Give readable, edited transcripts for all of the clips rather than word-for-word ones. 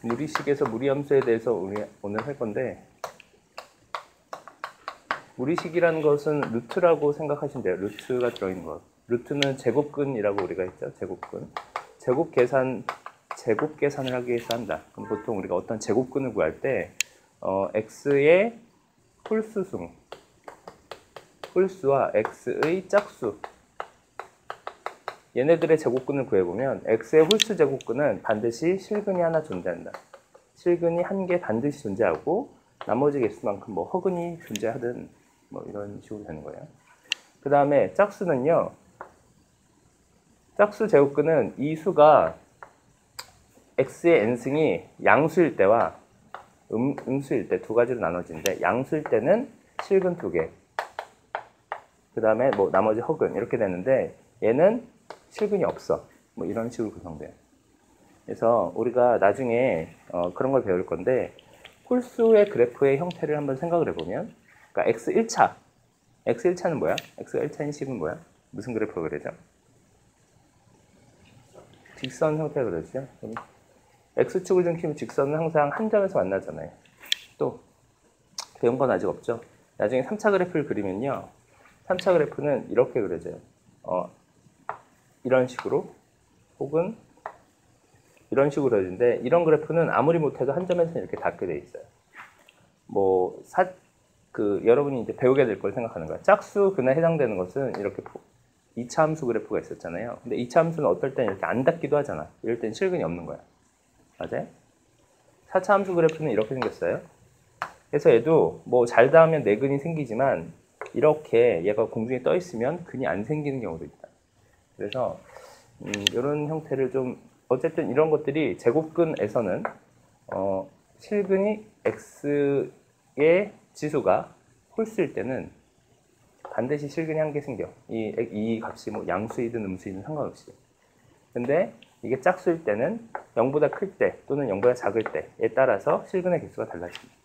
무리식에서 무리함수에 대해서 우리 오늘 할 건데, 무리식이라는 것은 루트라고 생각하시면 돼요. 루트가 들어있는 것. 루트는 제곱근이라고 우리가 했죠. 제곱근. 제곱 계산을 하기 위해서 한다. 그럼 보통 우리가 어떤 제곱근을 구할 때 x의 홀수와 x의 짝수, 얘네들의 제곱근을 구해보면 x의 홀수 제곱근은 반드시 실근이 하나 존재한다. 실근이 한 개 반드시 존재하고 나머지 개수만큼 뭐 허근이 존재하든 뭐 이런 식으로 되는 거예요. 그 다음에 짝수는요. 짝수 제곱근은 이 수가 x의 n승이 양수일 때와 음수일 때 두 가지로 나눠지는데, 양수일 때는 실근 2개, 그 다음에 뭐 나머지 허근 이렇게 되는데, 얘는 실근이 없어. 뭐 이런 식으로 구성돼요. 그래서 우리가 나중에 그런 걸 배울 건데, 홀수의 그래프의 형태를 한번 생각을 해보면, 그러니까 x1차는 뭐야? x가 1차인 식은 뭐야? 무슨 그래프가 그려져? 직선 형태가 그려지죠? x축을 좀 키우면 직선은 항상 한 점에서 만나잖아요. 또 배운 건 아직 없죠? 나중에 3차 그래프를 그리면요, 3차 그래프는 이렇게 그려져요. 이런 식으로, 혹은 이런 식으로 그려지는데, 이런 그래프는 아무리 못해도 한 점에서 이렇게 닿게 돼 있어요. 뭐 여러분이 이제 배우게 될 걸 생각하는 거야. 짝수근에 해당되는 것은 이렇게 2차 함수 그래프가 있었잖아요. 근데 2차 함수는 어떨 땐 이렇게 안 닿기도 하잖아. 이럴 땐 실근이 없는 거야. 맞아요? 4차 함수 그래프는 이렇게 생겼어요. 그래서 얘도 뭐 잘 닿으면 내근이 생기지만, 이렇게 얘가 공중에 떠 있으면 근이 안 생기는 경우도 있다. 그래서 이런 형태를 좀, 어쨌든 이런 것들이 제곱근에서는 실근이 x의 지수가 홀수일 때는 반드시 실근이 한 개 생겨. 이 값이 뭐 양수이든 음수이든 상관없이. 근데 이게 짝수일 때는 0보다 클 때 또는 0보다 작을 때에 따라서 실근의 개수가 달라집니다.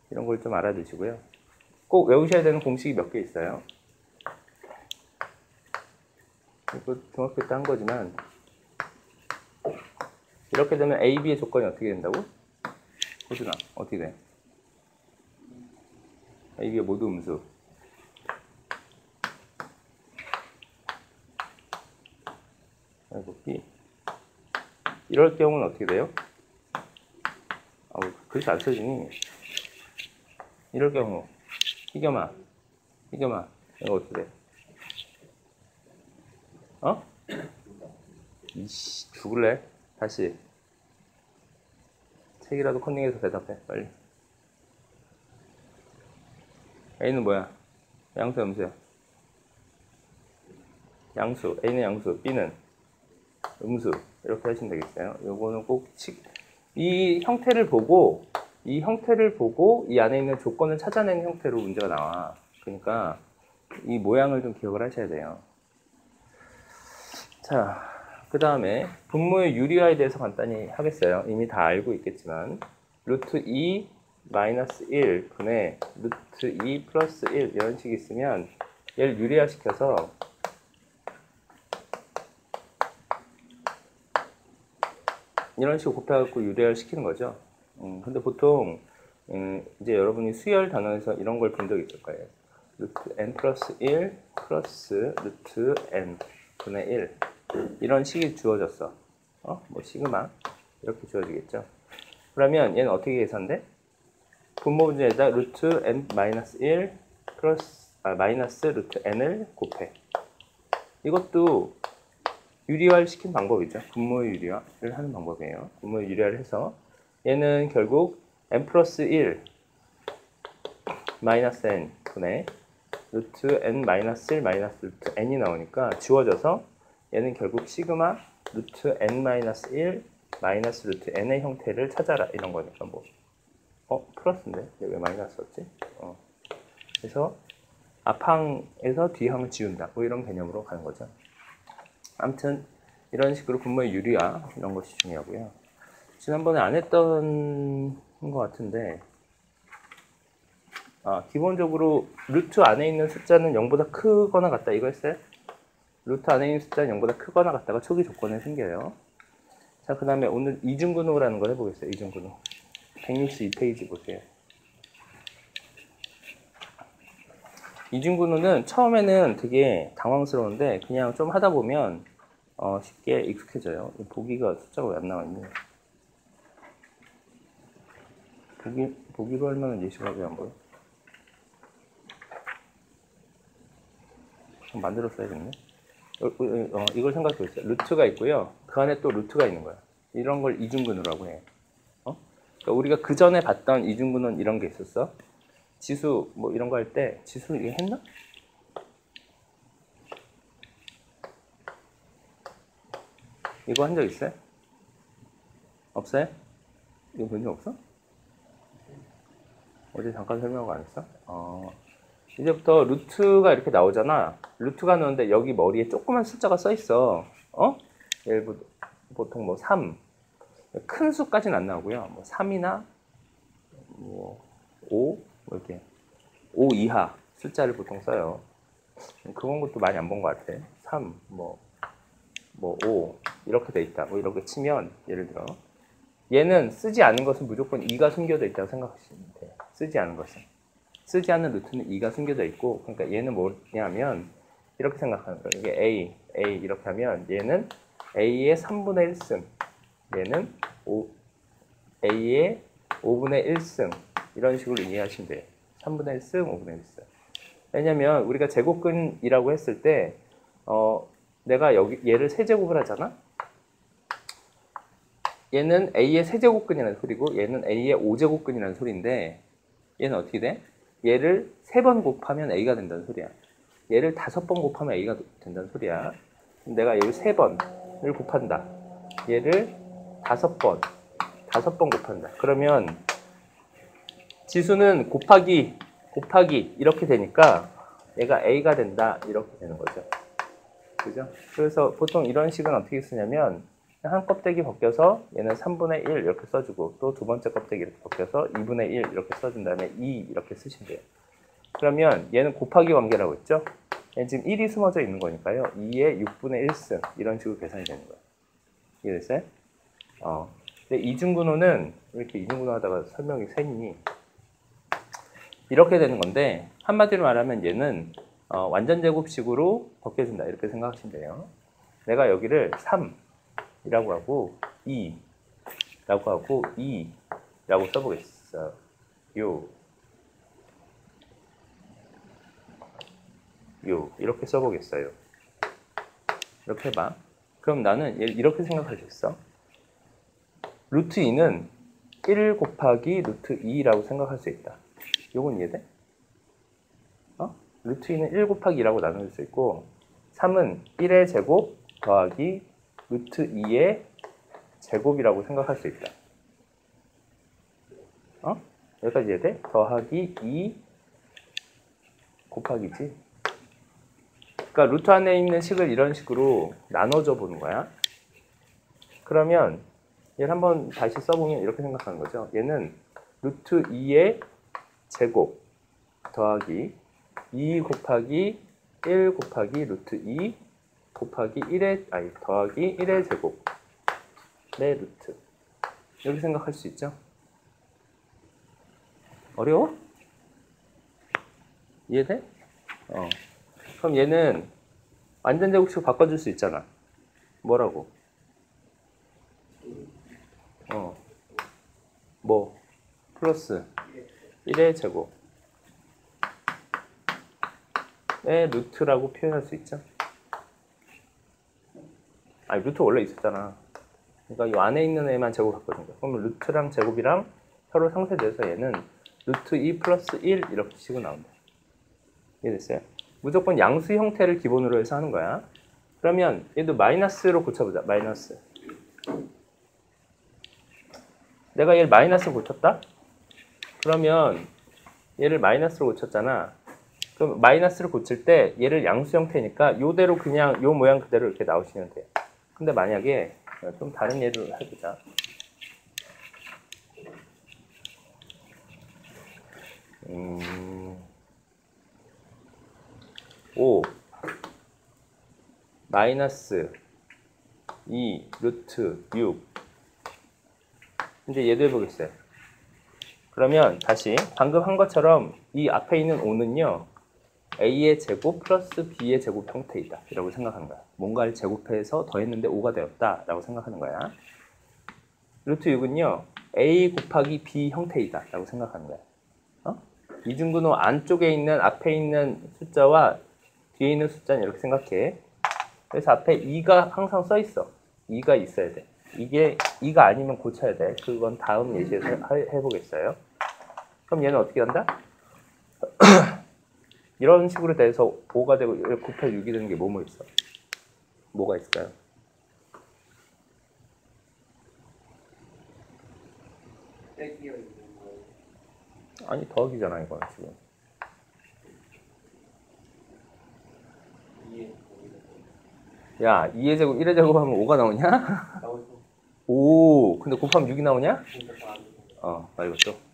이런 걸 좀 알아두시고요. 꼭 외우셔야 되는 공식이 몇 개 있어요. 이거 중학교 때 한 거지만, 이렇게 되면 A, B의 조건이 어떻게 된다고? 호준아, 어떻게 돼? A, B가 모두 음수. 그리고 B. 이럴 경우는 어떻게 돼요? 글씨 안 써지니? 이럴 경우, 희겸아, 이거 어떻게 돼? 이씨, 죽을래? 다시. 책이라도 컨닝해서 대답해, 빨리. A는 뭐야? 양수, 음수야? 양수. A는 양수, B는 음수. 이렇게 하시면 되겠어요. 요거는 꼭 이 형태를 보고 이 안에 있는 조건을 찾아내는 형태로 문제가 나와. 그러니까 이 모양을 좀 기억을 하셔야 돼요. 자, 그 다음에 분모의 유리화에 대해서 간단히 하겠어요. 이미 다 알고 있겠지만, 루트 2 마이너스 1 분의 루트 2 플러스 1 이런 식이 있으면 얘를 유리화 시켜서 이런 식으로 곱해갖고 유리화를 시키는 거죠. 근데 보통 이제 여러분이 수열 단원에서 이런 걸 본 적 있을 거예요. 루트 n 플러스 1 플러스 루트 n 분의 1 이런 식이 주어졌어. 뭐 시그마 이렇게 주어지겠죠. 그러면 얘는 어떻게 계산돼? 분모 분자에다 루트 n 마이너스 1 플러스 마이너스 루트 n을 곱해. 이것도 유리화를 시킨 방법이죠. 분모의 유리화를 하는 방법이에요. 분모의 유리화를 해서 얘는 결국 n 플러스 1 마이너스 n 분의 루트 n 마이너스 1 마이너스 루트 n이 나오니까 지워져서 얘는 결국 시그마 루트 n 마이너스 1 마이너스 루트 n의 형태를 찾아라 이런 거니까 뭐 플러스인데 왜 마이너스 썼지? 그래서 앞항에서 뒤항을 지운다 뭐 이런 개념으로 가는 거죠. 아무튼 이런 식으로 분모의 유리화 이런 것이 중요하고요. 지난번에 안 했던 것 같은데 기본적으로 루트 안에 있는 숫자는 0보다 크거나 같다 이거 했어요? 루트 안에 있는 숫자는 0보다 크거나 같다가 초기 조건에 생겨요. 자, 그 다음에 오늘 이중근호라는 걸 해보겠어요. 이중근호. 162페이지 보세요. 이중근호는 처음에는 되게 당황스러운데 그냥 좀 하다 보면 쉽게 익숙해져요. 보기가 숫자가 왜 안 나와있니? 보기로 할 만한 예시가 왜 안 보여? 만들어 써야겠네. 이걸 생각해 보세요. 루트가 있고요. 그 안에 또 루트가 있는 거야. 이런 걸 이중근호라고 해. 그러니까 우리가 그 전에 봤던 이중근호는 이런 게 있었어. 지수 뭐 이런 거 할 때 지수 이거 했나? 이거 한 적 있어요? 없어요? 이거 본 적 없어? 어제 잠깐 설명하고 안 했어? 이제부터 루트가 이렇게 나오잖아. 루트가 나오는데 여기 머리에 조그만 숫자가 써 있어. 예를 들어 보통 뭐 3. 큰 수까지는 안 나오고요. 뭐 3이나 뭐 5, 뭐 이렇게 5 이하 숫자를 보통 써요. 그건 것도 많이 안 본 것 같아. 3, 뭐 5 이렇게 돼 있다. 뭐 이렇게 치면 예를 들어 얘는 쓰지 않은 것은 무조건 2가 숨겨져 있다고 생각하시면 돼요. 쓰지 않은 것은. 쓰지 않는 루트는 2가 숨겨져 있고, 그러니까 얘는 뭐냐면 이렇게 생각하는 거예요. 이게 A 이렇게 하면 얘는 A의 3분의 1승, 얘는 A의 5분의 1승 이런 식으로 이해하시면 돼요. 3분의 1승, 5분의 1승. 왜냐면 우리가 제곱근이라고 했을 때 내가 여기 얘를 세제곱을 하잖아. 얘는 A의 세제곱근이라는 소리고 얘는 A의 5제곱근이라는 소리인데 얘는 어떻게 돼? 얘를 3번 곱하면 A가 된다는 소리야. 얘를 5번 곱하면 A가 된다는 소리야. 내가 얘를 3번을 곱한다. 얘를 5번 곱한다. 그러면 지수는 곱하기 이렇게 되니까 얘가 A가 된다. 이렇게 되는 거죠. 그죠? 그래서 보통 이런 식은 어떻게 쓰냐면 한 껍데기 벗겨서 얘는 3분의 1 이렇게 써주고 또 두 번째 껍데기 이렇게 벗겨서 2분의 1 이렇게 써준 다음에 2 이렇게 쓰시면 돼요. 그러면 얘는 곱하기 관계라고 했죠? 얘는 지금 1이 숨어져 있는 거니까요. 2의 6분의 1승 이런 식으로 계산이 되는 거예요. 이해됐어요? 근데 이중근호는 왜 이렇게 이중근호 하다가 설명이 새니 이렇게 되는 건데 한마디로 말하면 얘는 완전 제곱식으로 벗겨진다 이렇게 생각하시면 돼요. 내가 여기를 3이라고 하고 2라고 하고 2라고 써보겠어요. 이렇게 써보겠어요. 이렇게 해봐. 그럼 나는 이렇게 생각할 수 있어. 루트 2는 1 곱하기 루트 2라고 생각할 수 있다. 요건 이해돼? 루트 2는 1 곱하기 2라고 나눌 수 있고 3은 1의 제곱 더하기 루트 2의 제곱이라고 생각할 수 있다. 여기까지 이해돼? 더하기 2 곱하기지. 그러니까 루트 안에 있는 식을 이런 식으로 나눠줘 보는 거야. 그러면 얘를 한번 다시 써보면 이렇게 생각하는 거죠. 얘는 루트 2의 제곱 더하기 2 곱하기 1 곱하기 루트 2 곱하기 1의 더하기 1의 제곱 네 루트 이렇게 생각할 수 있죠. 어려워? 이해돼? 그럼 얘는 완전 제곱식으로 바꿔줄 수 있잖아. 뭐라고? 뭐 플러스 1의 제곱 의 루트라고 표현할 수 있죠. 루트 원래 있었잖아. 그러니까 이 안에 있는 애만 제곱했거든요. 그러면 루트랑 제곱이랑 서로 상쇄돼서 얘는 루트 2 플러스 1 이렇게 식으로 나온다. 이해됐어요? 무조건 양수 형태를 기본으로 해서 하는 거야. 그러면 얘도 마이너스로 고쳐보자. 마이너스. 내가 얘를 마이너스로 고쳤다? 그러면 얘를 마이너스로 고쳤잖아. 그럼 마이너스를 고칠 때 얘를 양수 형태니까 요대로 그냥 요 모양 그대로 이렇게 나오시면 돼요. 근데 만약에 좀 다른 예를 해보자. 5 마이너스 2 루트 6. 이제 얘도 해보겠어요. 그러면 다시 방금 한 것처럼 이 앞에 있는 5는요. a의 제곱 플러스 b의 제곱 형태이다 라고 생각하는 거야. 뭔가를 제곱해서 더했는데 5가 되었다 라고 생각하는 거야. 루트 6은요. a 곱하기 b 형태이다 라고 생각하는 거야. 이중근호 안쪽에 있는 앞에 있는 숫자와 뒤에 있는 숫자는 이렇게 생각해. 그래서 앞에 2가 항상 써 있어. 2가 있어야 돼. 이게 2가 아니면 고쳐야 돼. 그건 다음 예시에서 해보겠어요. 그럼 얘는 어떻게 한다? 이런 식으로 돼서 5가 되고 1 곱하기 6이 되는 게 뭐뭐 있어? 뭐가 있을까요? 아니 더하기잖아 이건 지금. 야 2의 제곱 1의 제곱 하면 5가 나오냐? 오 근데 곱하면 6이 나오냐? 나 이것도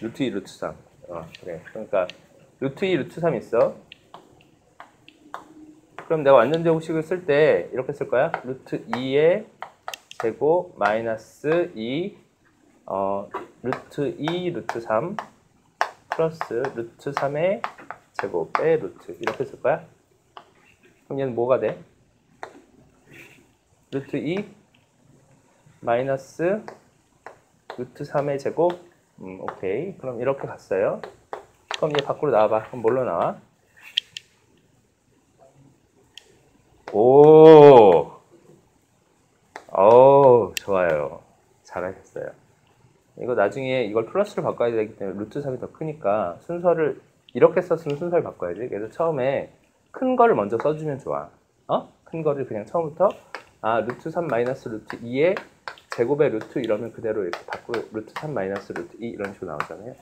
루트 2 루트 3. 그래. 그러니까 루트 2 루트 3 있어. 그럼 내가 완전 제곱식을 쓸 때 이렇게 쓸 거야. 루트 2의 제곱 마이너스 2 루트 2 루트 3 플러스 루트 3의 제곱의 루트 이렇게 쓸 거야. 그럼 얘는 뭐가 돼? 루트 2 마이너스 루트 3의 제곱. 오케이. 그럼 이렇게 갔어요. 그럼 얘 밖으로 나와봐. 그럼 뭘로 나와? 오! 좋아요. 잘하셨어요. 이거 나중에 이걸 플러스로 바꿔야 되기 때문에 루트 3이 더 크니까 순서를 이렇게 썼으면 순서를 바꿔야지. 그래서 처음에 큰 거를 먼저 써주면 좋아. 큰 거를 그냥 처음부터 루트 3 마이너스 루트 2의 제곱의 루트 이러면 그대로 이렇게 바꾸고 루트 3 마이너스 루트 2 이런 식으로 나오잖아요.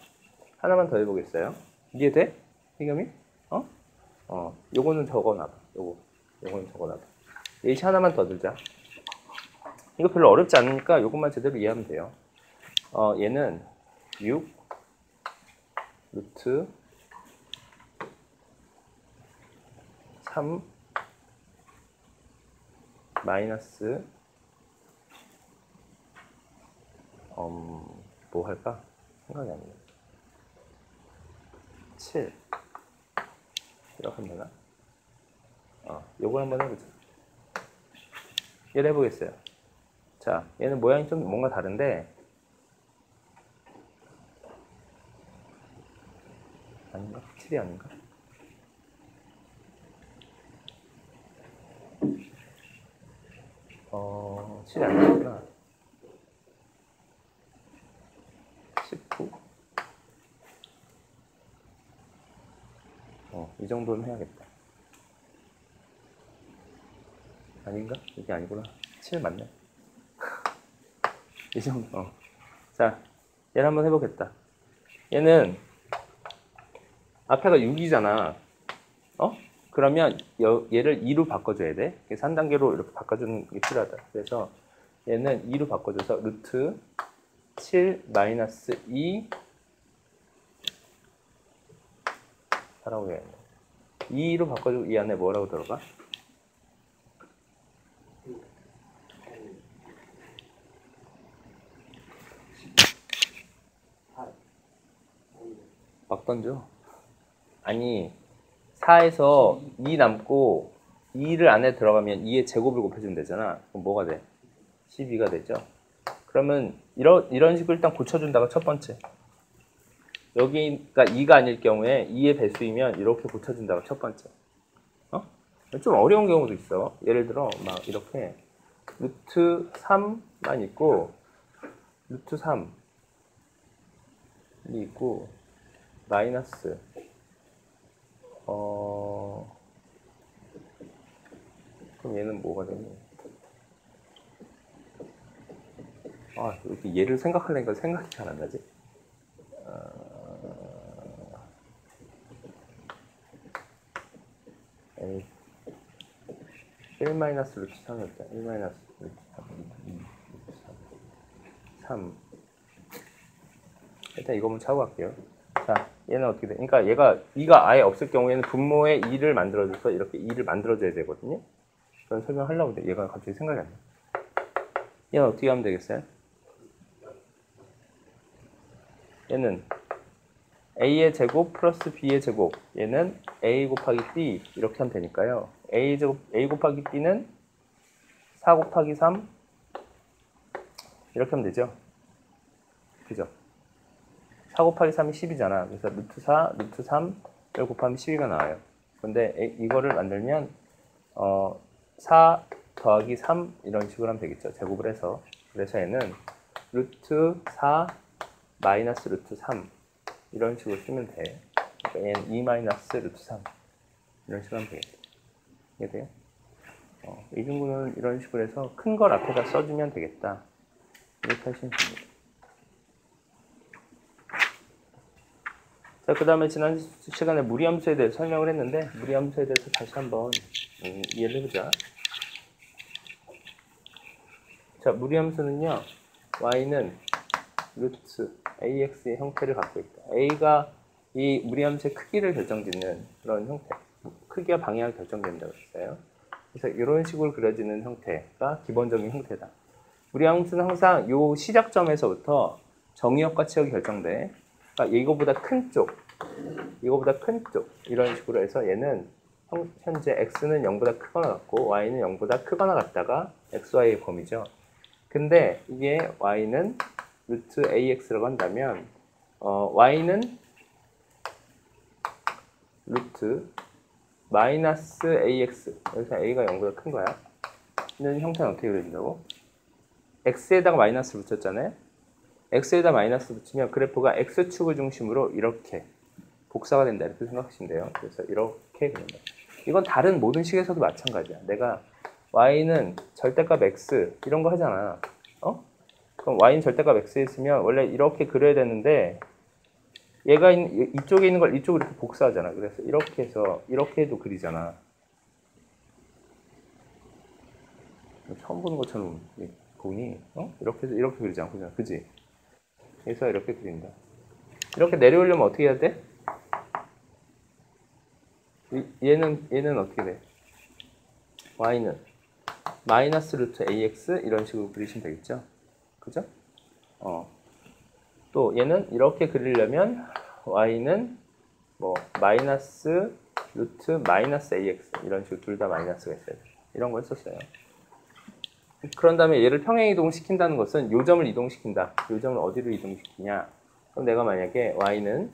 하나만 더 해보겠어요. 이해돼? 희겸이? 요거는 적어놔봐. 요거는 적어놔봐. 예시 하나만 더 들자. 이거 별로 어렵지 않으니까 요것만 제대로 이해하면 돼요. 얘는 6 루트 3 마이너스 뭐 할까? 생각이 안 나. 7 이렇게 하면 되나? 요거 한번 해보자. 얘를 해보겠어요. 자, 얘는 모양이 좀 뭔가 다른데 아닌가? 7이 아닌가? 어, 7이 아니구나. 19? 이 정도는 해야겠다. 아닌가? 이게 아니구나. 7 맞네. 이 정도. 자, 얘를 한번 해보겠다. 얘는 앞에가 6이잖아. 그러면 얘를 2로 바꿔줘야 돼. 그래서 한 단계로 이렇게 바꿔주는 게 필요하다. 그래서 얘는 2로 바꿔줘서 루트 7 마이너스 2 라고 해야 돼. 2로 바꿔주고 이 안에 뭐라고 들어가? 막 던져. 아니 4에서 2 남고 2를 안에 들어가면 2의 제곱을 곱해주면 되잖아. 그럼 뭐가 돼? 12가 되죠. 그러면 이런 식으로 일단 고쳐준다가 첫 번째. 여기가 2가 아닐 경우에 2의 배수이면 이렇게 고쳐준다가 첫 번째. 좀 어려운 경우도 있어. 예를 들어 막 이렇게 루트 3만 있고 루트 3이 있고 마이너스 그럼 얘는 뭐가 되니? 이렇게 얘를 생각하려니까 생각이 잘 안 나지? 1 마이너스 루트 3이었다. 1 마이너스 루트 3. 일단 이거 먼저 하고 갈게요. 자, 얘는 어떻게 돼? 그러니까 얘가 2가 아예 없을 경우에는 분모에 2를 만들어줘서 이렇게 2를 만들어줘야 되거든요. 그런 설명하려고 돼. 얘가 갑자기 생각이 안 나. 얘는 어떻게 하면 되겠어요? 얘는 a의 제곱 플러스 b의 제곱, 얘는 a 곱하기 b 이렇게 하면 되니까요. a 곱하기 b는 4 곱하기 3 이렇게 하면 되죠. 그죠? 4 곱하기 3이 10이잖아. 그래서 루트 4, 루트 3을 곱하면 12가 나와요. 근데 이거를 만들면 4 더하기 3 이런 식으로 하면 되겠죠. 제곱을 해서. 그래서 얘는 루트 4 마이너스 루트 3 이런 식으로 쓰면 돼. 그러니까 얘는 2 마이너스 루트 3 이런 식으로 하면 되겠죠. 이해돼요? 이 친구는 이런 식으로 해서 큰 걸 앞에다 써주면 되겠다. 이렇게 하시면 됩니다. 자, 그 다음에 지난 시간에 무리함수에 대해서 설명을 했는데, 무리함수에 대해서 다시 한번 이해를 해보자. 자, 무리함수는요, y는 루트 ax의 형태를 갖고 있다. a가 이 무리함수의 크기를 결정짓는 그런 형태, 크기와 방향을 결정된다고 했어요. 그래서 이런 식으로 그려지는 형태가 기본적인 형태다. 무리함수는 항상 이 시작점에서부터 정의역과 치역이 결정돼. 그러니까 이거보다 큰 쪽, 이런 식으로 해서 얘는 현재 x는 0보다 크거나 같고 y는 0보다 크거나 같다가 xy의 범위죠. 근데 이게 y는 루트 ax라고 한다면 y는 루트 마이너스 ax, 여기서 a가 0보다 큰 거야. 는 형태는 어떻게 그려진다고? x에다가 마이너스를 붙였잖아요. x에다 마이너스 붙이면 그래프가 x축을 중심으로 이렇게 복사가 된다 이렇게 생각하시면 돼요. 그래서 이렇게 그린다. 이건 다른 모든 식에서도 마찬가지야. 내가 y는 절대값 x 이런 거 하잖아. 그럼 y는 절대값 x에 있으면 원래 이렇게 그려야 되는데 얘가 이쪽에 있는 걸 이쪽으로 이렇게 복사하잖아. 그래서 이렇게 해서 이렇게 해도 그리잖아. 처음 보는 것처럼 보니 이렇게 해서 이렇게 그리지 않고 그지? 그래서 이렇게 그린다. 이렇게 내려오려면 어떻게 해야 돼? 얘는 어떻게 돼? y는 마이너스 루트 ax 이런 식으로 그리시면 되겠죠? 그죠? 또 얘는 이렇게 그리려면 y는 뭐 마이너스 루트 마이너스 ax 이런 식으로 둘 다 마이너스가 있어야 돼. 이런 거 했었어요. 그런 다음에 얘를 평행 이동시킨다는 것은 요 점을 이동시킨다. 요 점을 어디로 이동시키냐? 그럼 내가 만약에 y는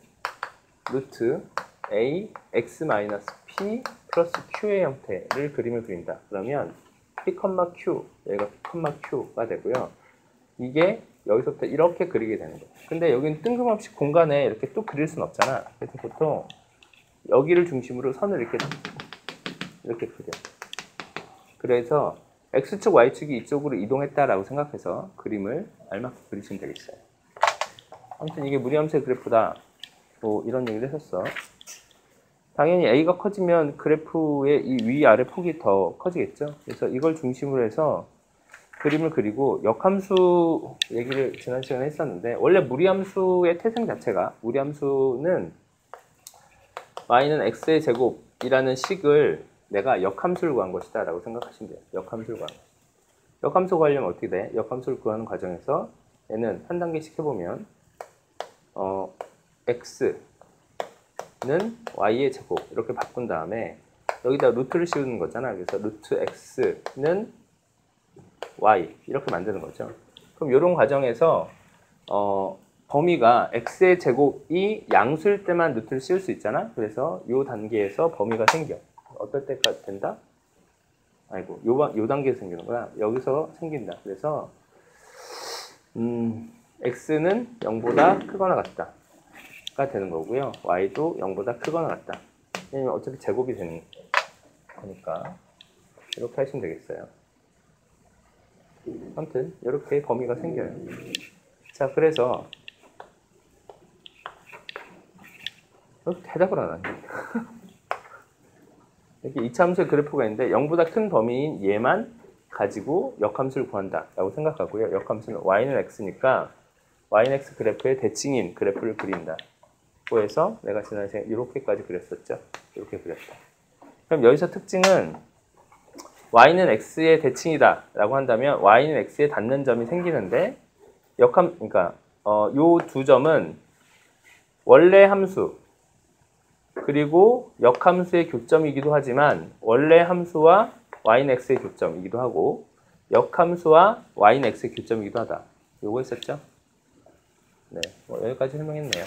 루트 a x 마이너스 p 플러스 q의 형태를 그림을 그린다. 그러면 p, q, 여기가 p, q가 되고요. 이게 여기서부터 이렇게 그리게 되는 거예요. 근데 여기는 뜬금없이 공간에 이렇게 또 그릴 수는 없잖아. 그래서 보통 여기를 중심으로 선을 이렇게 그려. 그래서 x축, y축이 이쪽으로 이동했다라고 생각해서 그림을 알맞게 그리시면 되겠어요. 아무튼 이게 무리함수의 그래프다. 뭐 이런 얘기를 했었어. 당연히 a가 커지면 그래프의 이 위아래 폭이 더 커지겠죠. 그래서 이걸 중심으로 해서 그림을 그리고 역함수 얘기를 지난 시간에 했었는데 원래 무리함수의 태생 자체가 무리함수는 y는 x의 제곱이라는 식을 내가 역함수를 구한 것이다 라고 생각하시면 돼요. 역함수를 구한 것. 역함수 구하려면 어떻게 돼? 역함수를 구하는 과정에서 얘는 한 단계씩 해보면 x는 y의 제곱 이렇게 바꾼 다음에 여기다 루트를 씌우는 거잖아. 그래서 루트 x는 y 이렇게 만드는 거죠. 그럼 이런 과정에서 범위가 x의 제곱이 양수일 때만 루트를 씌울 수 있잖아. 그래서 이 단계에서 범위가 생겨. 어떨 때까지 된다? 아이고, 요 단계에서 생기는구나. 여기서 생긴다. 그래서 x는 0보다 크거나 같다가 되는 거고요. y도 0보다 크거나 같다. 왜냐면 어차피 제곱이 되는 거니까 이렇게 하시면 되겠어요. 아무튼 이렇게 범위가 생겨요. 자, 그래서 대답을 안 하네. 이렇게 이차함수의 그래프가 있는데 0보다 큰 범위인 얘만 가지고 역함수를 구한다 라고 생각하고요. 역함수는 y는 x니까 y는 x 그래프의 대칭인 그래프를 그린다. 라고 해서 내가 지난해 이렇게까지 그렸었죠. 이렇게 그렸다. 그럼 여기서 특징은 y는 x의 대칭이다 라고 한다면 y는 x에 닿는 점이 생기는데 그러니까 요 두 점은 원래 함수 그리고 역함수의 교점이기도 하지만 원래 함수와 y는 x의 교점이기도 하고 역함수와 y는 x의 교점이기도 하다. 요거 했었죠? 네, 여기까지 설명했네요.